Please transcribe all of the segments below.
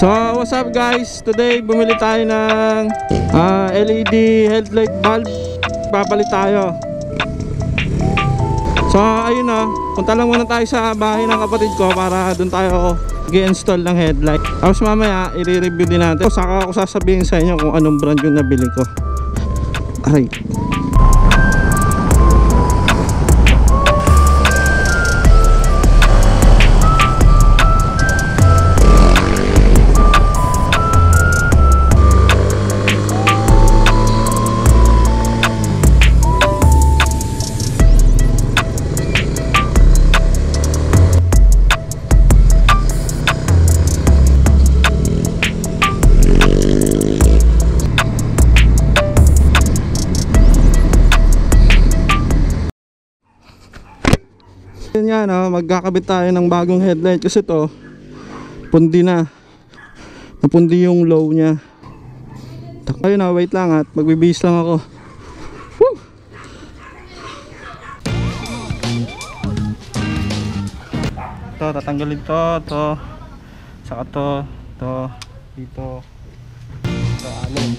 So what's up guys, today bumili tayo ng LED headlight bulb. Papalit tayo. So ayun na, punta lang muna tayo sa bahay ng kapatid ko para doon tayo i-install ng headlight. Tapos mamaya i-review din natin. Saka ako sasabihin sa inyo kung anong brand yung nabili ko. Aray. Yan nga, no, magkakabit tayo ng bagong headlight kasi to pundi na, napundi yung low nya. Ayun na, wait lang at magbibihis lang ako. Woo! Ito, tatanggalin to saka to dito, ito, alin.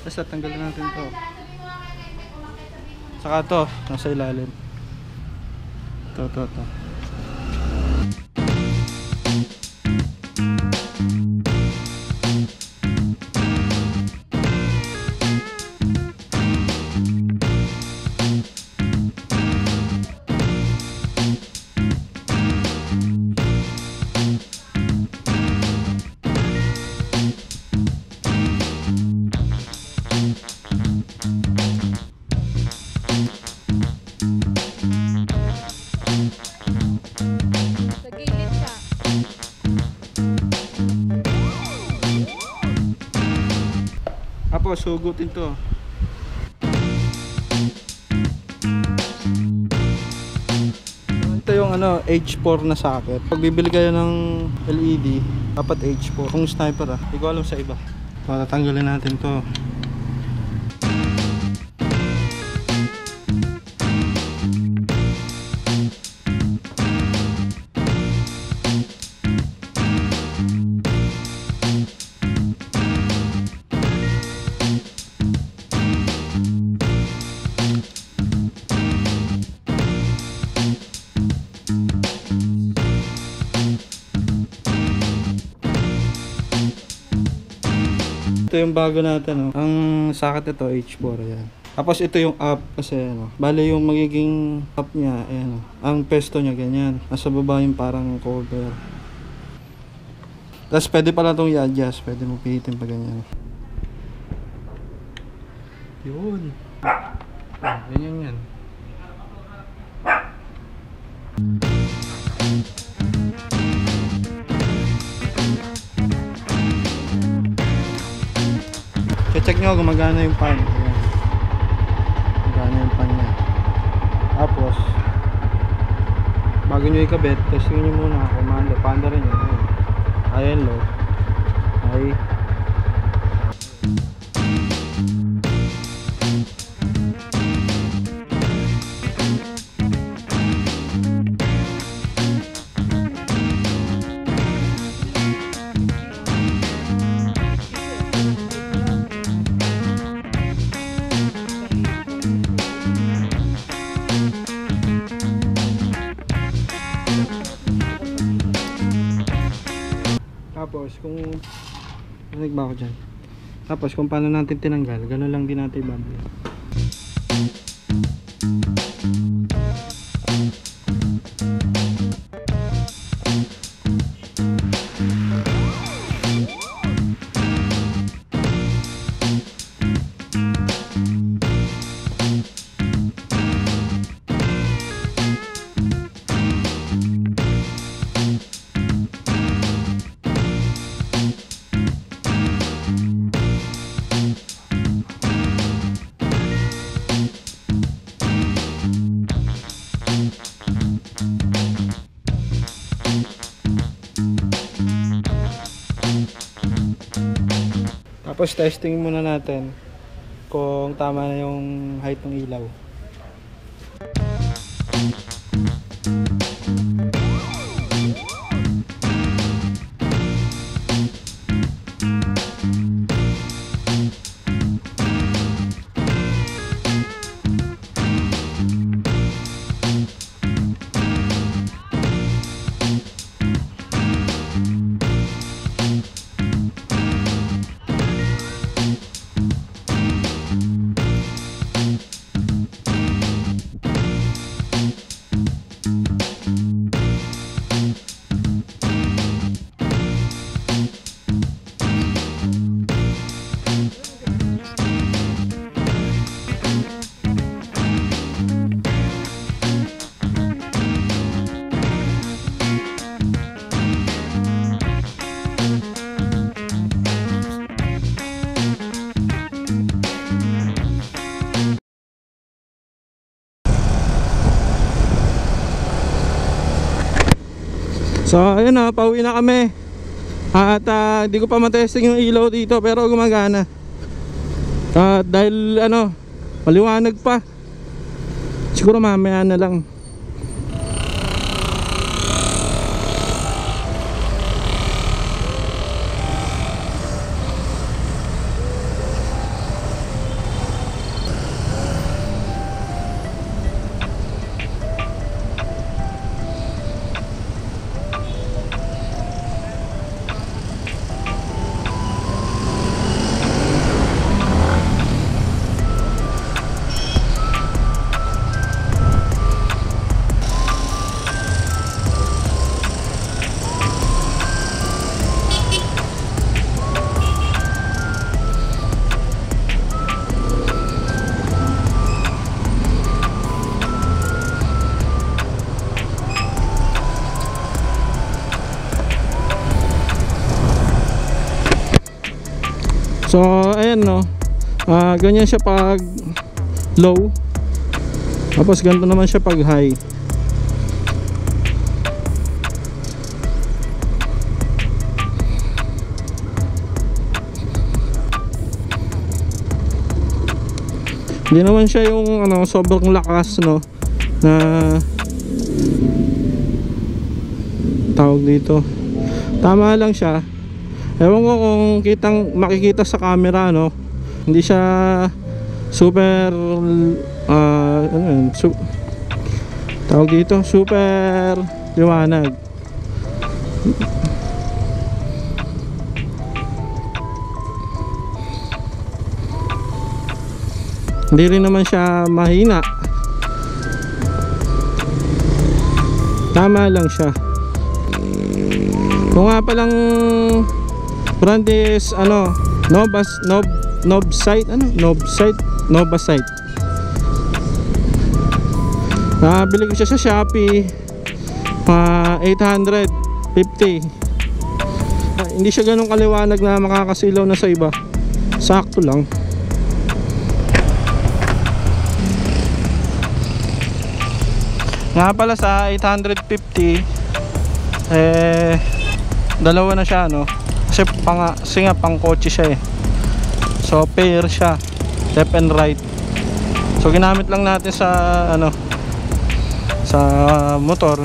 Basta tanggalin natin to. Saka to, nasa ilalim. To. Tapos sugutin to. Ito yung H4 na socket. Pag bibili kayo ng LED, dapat H4. Kung sniper hindi ko alam sa iba. So, tatanggalin natin to. Ito yung bago natin, ang socket ito H4 yan. Tapos ito yung up kasi bali yung magiging up niya, ayan, ang pesto niya ganyan. Nasa baba yung parang cover. Tapos pwede pala itong i-adjust, pwede mo pihitin pa ganyan. Yun. Ganyan yan. Check nyo kung magana yung pan. Ayan. Magana yung pan niya. Tapos bago nyo ikabit, testing nyo muna kung panda rin yun. Ayan low. Ay. Tapos kung narinig ba ako dyan? Tapos kung paano natin tinanggal, gano'n lang din natin ibabalik. Tapos testing muna natin kung tama na yung height ng ilaw. So ayun na, pauwi na kami. At hindi ko pa matesting yung ilaw dito pero gumagana. Dahil ano, maliwanag pa. Siguro mamaya na lang. So ayan no, ganyan siya pag low, tapos ganito naman siya pag high. Hindi naman siya yung ano, sobrang lakas no, na tawag dito. Tama lang siya. Ewan ko kung makikita sa camera no. Hindi siya super ano yun, tawag dito, super liwanag. Hindi rin naman siya mahina. Tama lang siya. Kung nga palang brand is ano, Novasight. Nabili ko siya sa Shopee, 850. Hindi siya ganun kaliwanag na makakasilaw na sa iba. Sakto lang. Nga pala sa 850 dalawa na siya no. Kasi nga pang kotse siya eh. So pair siya, left and right. So ginamit lang natin sa ano, sa motor.